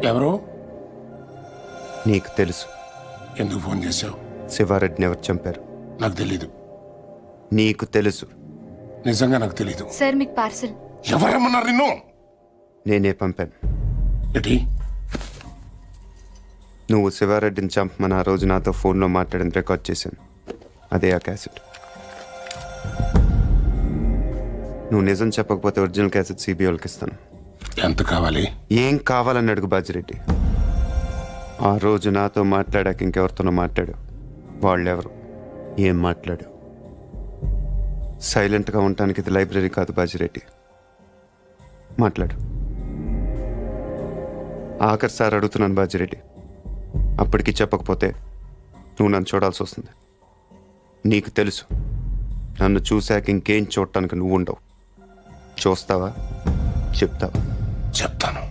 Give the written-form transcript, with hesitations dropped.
ఎవరు? నీకు తెలుసు. ఎందుకు ఫోన్ చేశావు? శివారెడ్డిని ఎవరు చంపారు? నాకు తెలీదు. నీకు తెలుసు. నిజంగా నాకు తెలీదు. సార్ మీకు పార్సల్. ఎవరమ్మన్నారు నిన్ను? నేనే పంపాను. ఏంటి? నువ్వు శివారెడ్డిని చంపమని ఆ రోజు నాతో ఫోన్లో మాట్లాడిన రికార్డ్ చేశాను. అదే ఆ క్యాసెట్. నువ్వు నిజం చెప్పకపోతే ఒరిజినల్ క్యాసెట్ సిబిఐ వాళ్ళకి ఇస్తాను. ఎంత కావాలి? ఏం కావాలని అడుగు బాజిరెడ్డి. ఆ రోజు నాతో మాట్లాడాక ఇంకెవరితోనో మాట్లాడు. వాళ్ళెవరు? ఏం మాట్లాడు? సైలెంట్గా ఉండటానికి ఇది లైబ్రరీ కాదు బాజిరెడ్డి. మాట్లాడు. ఆఖరి సార్ అడుగుతున్నాను బాజిరెడ్డి. అప్పటికి చెప్పకపోతే నువ్వు నన్ను చూడాల్సి వస్తుంది. నీకు తెలుసు నన్ను చూశాక ఇంకేం చూడటానికి నువ్వు ఉండవు. చూస్తావా? చెప్తావా? చెప్తాను.